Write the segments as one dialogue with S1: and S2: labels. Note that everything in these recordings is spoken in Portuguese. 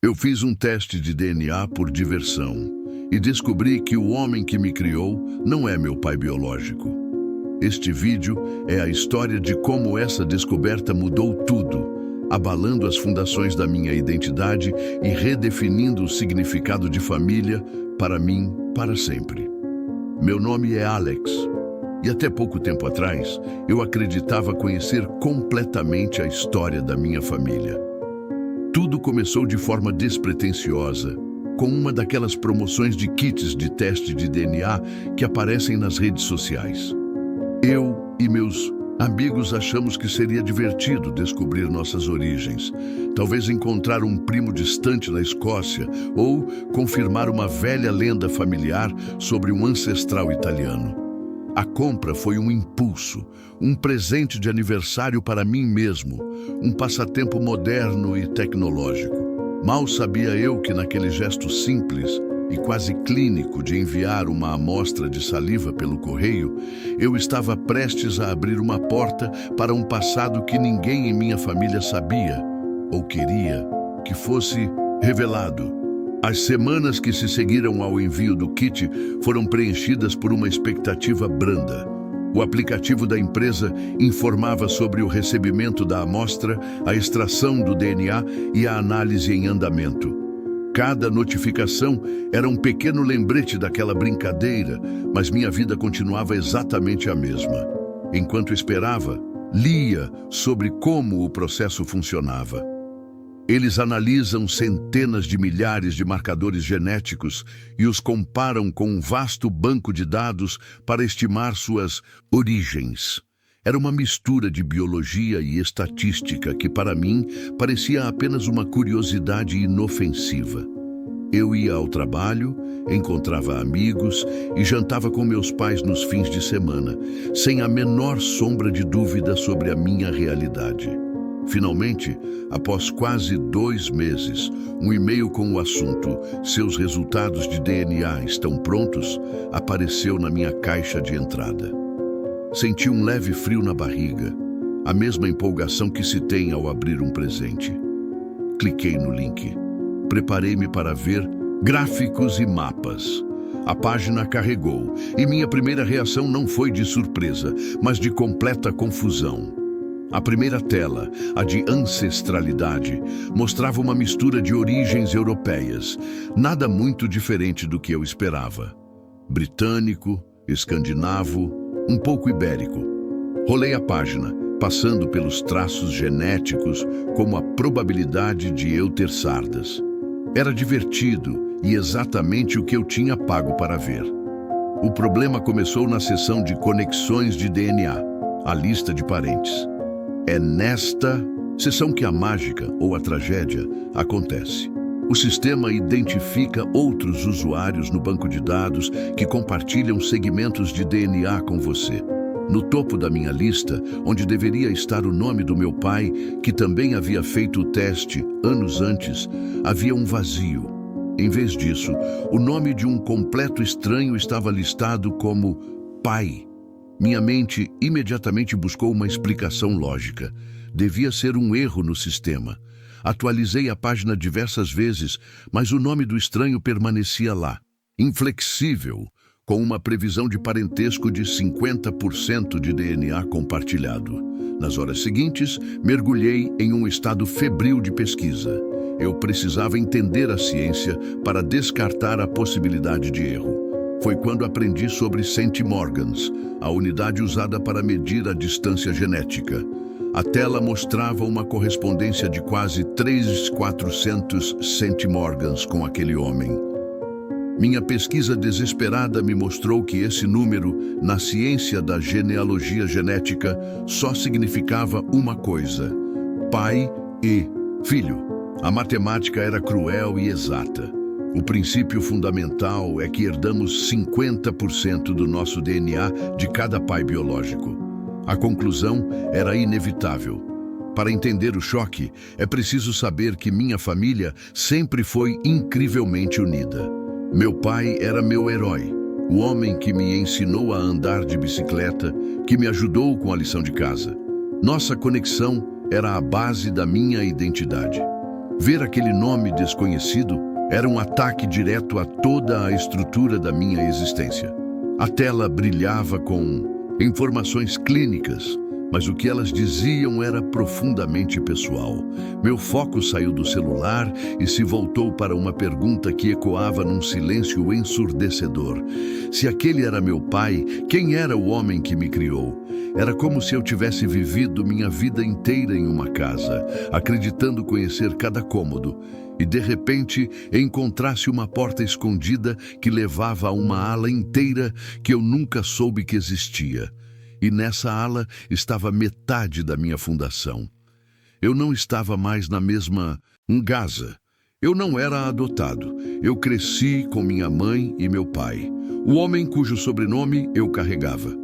S1: Eu fiz um teste de DNA por diversão e descobri que o homem que me criou não é meu pai biológico. Este vídeo é a história de como essa descoberta mudou tudo, abalando as fundações da minha identidade e redefinindo o significado de família para mim, para sempre. Meu nome é Alex, e até pouco tempo atrás eu acreditava conhecer completamente a história da minha família. Tudo começou de forma despretensiosa, com uma daquelas promoções de kits de teste de DNA que aparecem nas redes sociais. Eu e meus amigos achamos que seria divertido descobrir nossas origens, talvez encontrar um primo distante na Escócia ou confirmar uma velha lenda familiar sobre um ancestral italiano. A compra foi um impulso, um presente de aniversário para mim mesmo, um passatempo moderno e tecnológico. Mal sabia eu que naquele gesto simples e quase clínico de enviar uma amostra de saliva pelo correio, eu estava prestes a abrir uma porta para um passado que ninguém em minha família sabia ou queria que fosse revelado. As semanas que se seguiram ao envio do kit foram preenchidas por uma expectativa branda. O aplicativo da empresa informava sobre o recebimento da amostra, a extração do DNA e a análise em andamento. Cada notificação era um pequeno lembrete daquela brincadeira, mas minha vida continuava exatamente a mesma. Enquanto esperava, lia sobre como o processo funcionava. Eles analisam centenas de milhares de marcadores genéticos e os comparam com um vasto banco de dados para estimar suas origens. Era uma mistura de biologia e estatística que, para mim, parecia apenas uma curiosidade inofensiva. Eu ia ao trabalho, encontrava amigos e jantava com meus pais nos fins de semana, sem a menor sombra de dúvida sobre a minha realidade. Finalmente, após quase 2 meses, um e-mail com o assunto "Seus resultados de DNA estão prontos" apareceu na minha caixa de entrada. Senti um leve frio na barriga, a mesma empolgação que se tem ao abrir um presente. Cliquei no link. Preparei-me para ver gráficos e mapas. A página carregou, e minha primeira reação não foi de surpresa, mas de completa confusão. A primeira tela, a de ancestralidade, mostrava uma mistura de origens europeias, nada muito diferente do que eu esperava. Britânico, escandinavo, um pouco ibérico. Rolei a página, passando pelos traços genéticos como a probabilidade de eu ter sardas. Era divertido e exatamente o que eu tinha pago para ver. O problema começou na seção de conexões de DNA, a lista de parentes. É nesta seção que a mágica ou a tragédia acontece. O sistema identifica outros usuários no banco de dados que compartilham segmentos de DNA com você. No topo da minha lista, onde deveria estar o nome do meu pai, que também havia feito o teste anos antes, havia um vazio. Em vez disso, o nome de um completo estranho estava listado como pai. Minha mente imediatamente buscou uma explicação lógica. Devia ser um erro no sistema. Atualizei a página diversas vezes, mas o nome do estranho permanecia lá, inflexível, com uma previsão de parentesco de 50% de DNA compartilhado. Nas horas seguintes, mergulhei em um estado febril de pesquisa. Eu precisava entender a ciência para descartar a possibilidade de erro. Foi quando aprendi sobre centimorgans, a unidade usada para medir a distância genética. A tela mostrava uma correspondência de quase 3.400 centimorgans com aquele homem. Minha pesquisa desesperada me mostrou que esse número, na ciência da genealogia genética, só significava uma coisa: pai e filho. A matemática era cruel e exata. O princípio fundamental é que herdamos 50% do nosso DNA de cada pai biológico. A conclusão era inevitável. Para entender o choque, é preciso saber que minha família sempre foi incrivelmente unida. Meu pai era meu herói, o homem que me ensinou a andar de bicicleta, que me ajudou com a lição de casa. Nossa conexão era a base da minha identidade. Ver aquele nome desconhecido era um ataque direto a toda a estrutura da minha existência. A tela brilhava com informações clínicas, mas o que elas diziam era profundamente pessoal. Meu foco saiu do celular e se voltou para uma pergunta que ecoava num silêncio ensurdecedor. Se aquele era meu pai, quem era o homem que me criou? Era como se eu tivesse vivido minha vida inteira em uma casa, acreditando conhecer cada cômodo, e de repente encontrasse uma porta escondida que levava a uma ala inteira que eu nunca soube que existia. E nessa ala estava metade da minha fundação. Eu não estava mais na mesma Gaza. Eu não era adotado. Eu cresci com minha mãe e meu pai, o homem cujo sobrenome eu carregava.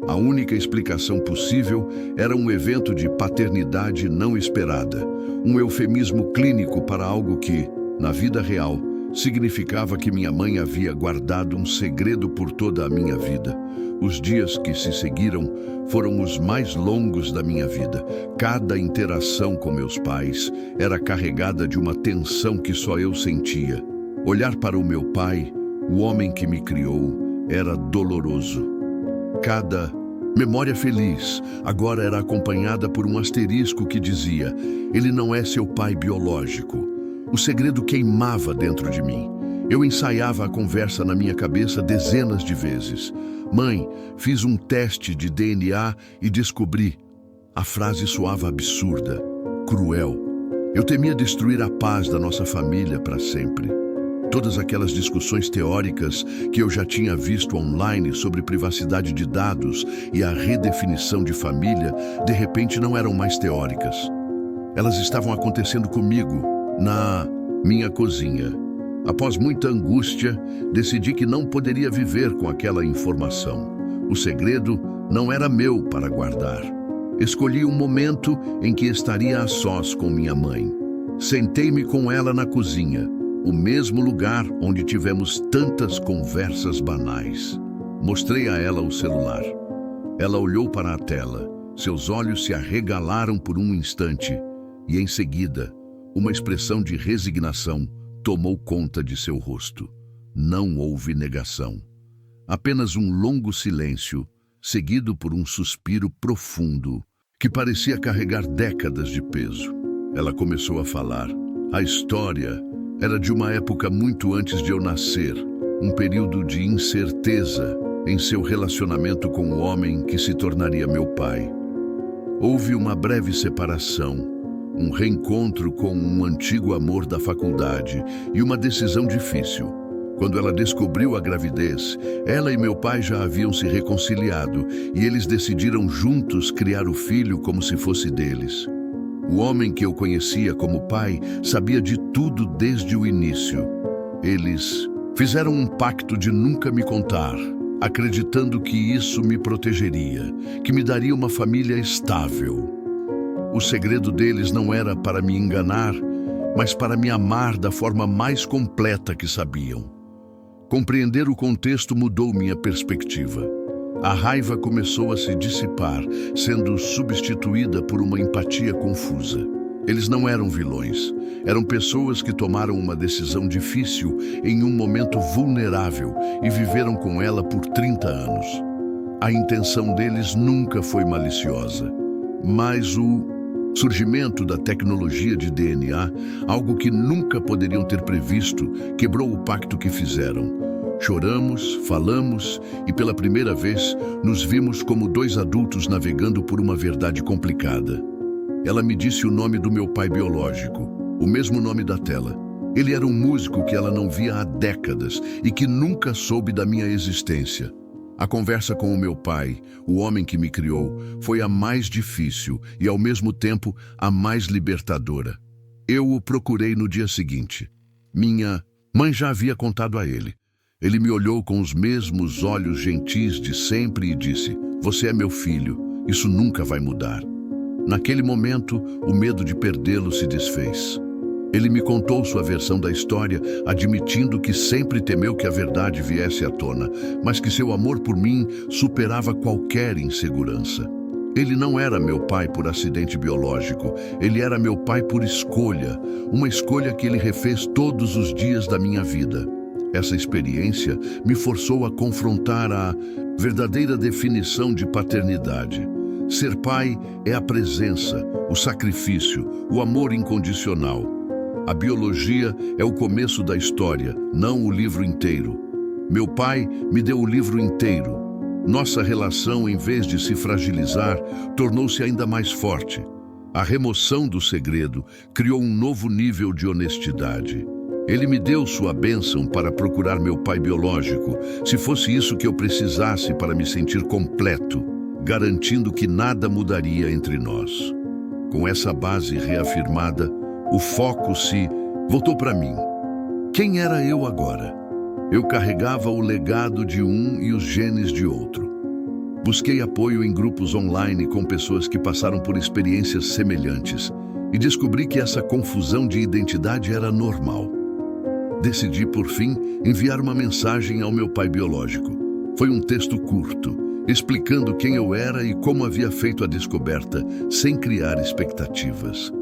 S1: A única explicação possível era um evento de paternidade não esperada, um eufemismo clínico para algo que, na vida real, significava que minha mãe havia guardado um segredo por toda a minha vida. Os dias que se seguiram foram os mais longos da minha vida. Cada interação com meus pais era carregada de uma tensão que só eu sentia. Olhar para o meu pai, o homem que me criou, era doloroso. Cada memória feliz agora era acompanhada por um asterisco que dizia: ele não é seu pai biológico. O segredo queimava dentro de mim. Eu ensaiava a conversa na minha cabeça dezenas de vezes. Mãe, fiz um teste de DNA e descobri. A frase soava absurda, cruel. Eu temia destruir a paz da nossa família para sempre. Todas aquelas discussões teóricas que eu já tinha visto online sobre privacidade de dados e a redefinição de família, de repente não eram mais teóricas. Elas estavam acontecendo comigo, na minha cozinha. Após muita angústia, decidi que não poderia viver com aquela informação. O segredo não era meu para guardar. Escolhi um momento em que estaria a sós com minha mãe. Sentei-me com ela na cozinha, o mesmo lugar onde tivemos tantas conversas banais. Mostrei a ela o celular. Ela olhou para a tela. Seus olhos se arregalaram por um instante e, em seguida, uma expressão de resignação tomou conta de seu rosto. Não houve negação. Apenas um longo silêncio, seguido por um suspiro profundo, que parecia carregar décadas de peso. Ela começou a falar. A história era de uma época muito antes de eu nascer, um período de incerteza em seu relacionamento com o homem que se tornaria meu pai. Houve uma breve separação, um reencontro com um antigo amor da faculdade e uma decisão difícil. Quando ela descobriu a gravidez, ela e meu pai já haviam se reconciliado e eles decidiram juntos criar o filho como se fosse deles. O homem que eu conhecia como pai sabia de tudo desde o início. Eles fizeram um pacto de nunca me contar, acreditando que isso me protegeria, que me daria uma família estável. O segredo deles não era para me enganar, mas para me amar da forma mais completa que sabiam. Compreender o contexto mudou minha perspectiva. A raiva começou a se dissipar, sendo substituída por uma empatia confusa. Eles não eram vilões, eram pessoas que tomaram uma decisão difícil em um momento vulnerável e viveram com ela por 30 anos. A intenção deles nunca foi maliciosa, mas o surgimento da tecnologia de DNA, algo que nunca poderiam ter previsto, quebrou o pacto que fizeram. Choramos, falamos e pela primeira vez nos vimos como dois adultos navegando por uma verdade complicada. Ela me disse o nome do meu pai biológico, o mesmo nome da tela. Ele era um músico que ela não via há décadas e que nunca soube da minha existência. A conversa com o meu pai, o homem que me criou, foi a mais difícil e, ao mesmo tempo, a mais libertadora. Eu o procurei no dia seguinte. Minha mãe já havia contado a ele. Ele me olhou com os mesmos olhos gentis de sempre e disse: "Você é meu filho, isso nunca vai mudar." Naquele momento, o medo de perdê-lo se desfez. Ele me contou sua versão da história, admitindo que sempre temeu que a verdade viesse à tona, mas que seu amor por mim superava qualquer insegurança. Ele não era meu pai por acidente biológico, ele era meu pai por escolha, uma escolha que ele refez todos os dias da minha vida. Essa experiência me forçou a confrontar a verdadeira definição de paternidade. Ser pai é a presença, o sacrifício, o amor incondicional. A biologia é o começo da história, não o livro inteiro. Meu pai me deu o livro inteiro. Nossa relação, em vez de se fragilizar, tornou-se ainda mais forte. A remoção do segredo criou um novo nível de honestidade. Ele me deu sua bênção para procurar meu pai biológico, se fosse isso que eu precisasse para me sentir completo, garantindo que nada mudaria entre nós. Com essa base reafirmada, o foco se voltou para mim. Quem era eu agora? Eu carregava o legado de um e os genes de outro. Busquei apoio em grupos online com pessoas que passaram por experiências semelhantes e descobri que essa confusão de identidade era normal. Decidi, por fim, enviar uma mensagem ao meu pai biológico. Foi um texto curto, explicando quem eu era e como havia feito a descoberta, sem criar expectativas.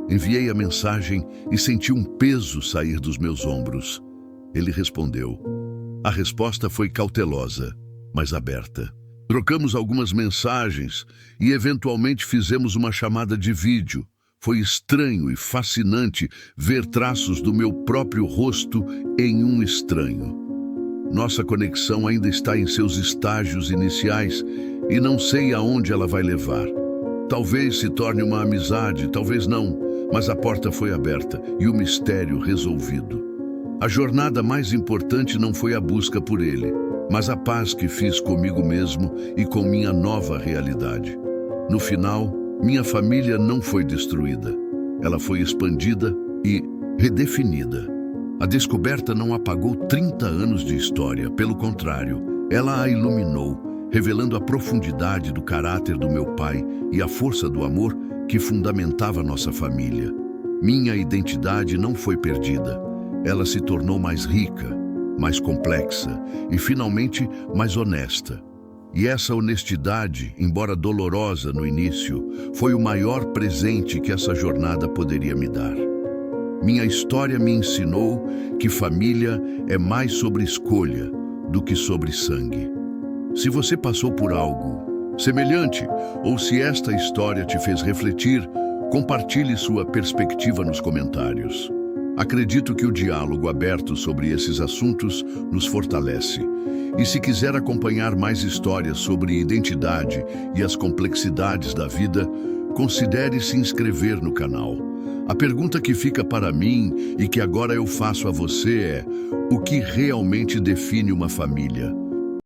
S1: Enviei a mensagem e senti um peso sair dos meus ombros. Ele respondeu. A resposta foi cautelosa, mas aberta. Trocamos algumas mensagens e eventualmente fizemos uma chamada de vídeo. Foi estranho e fascinante ver traços do meu próprio rosto em um estranho. Nossa conexão ainda está em seus estágios iniciais e não sei aonde ela vai levar. Talvez se torne uma amizade, talvez não, mas a porta foi aberta e o mistério resolvido. A jornada mais importante não foi a busca por ele, mas a paz que fiz comigo mesmo e com minha nova realidade. No final, minha família não foi destruída. Ela foi expandida e redefinida. A descoberta não apagou 30 anos de história, pelo contrário, ela a iluminou, revelando a profundidade do caráter do meu pai e a força do amor que fundamentava nossa família. Minha identidade não foi perdida. Ela se tornou mais rica, mais complexa e, finalmente, mais honesta. E essa honestidade, embora dolorosa no início, foi o maior presente que essa jornada poderia me dar. Minha história me ensinou que família é mais sobre escolha do que sobre sangue. Se você passou por algo semelhante, ou se esta história te fez refletir, compartilhe sua perspectiva nos comentários. Acredito que o diálogo aberto sobre esses assuntos nos fortalece. E se quiser acompanhar mais histórias sobre identidade e as complexidades da vida, considere se inscrever no canal. A pergunta que fica para mim e que agora eu faço a você é: o que realmente define uma família?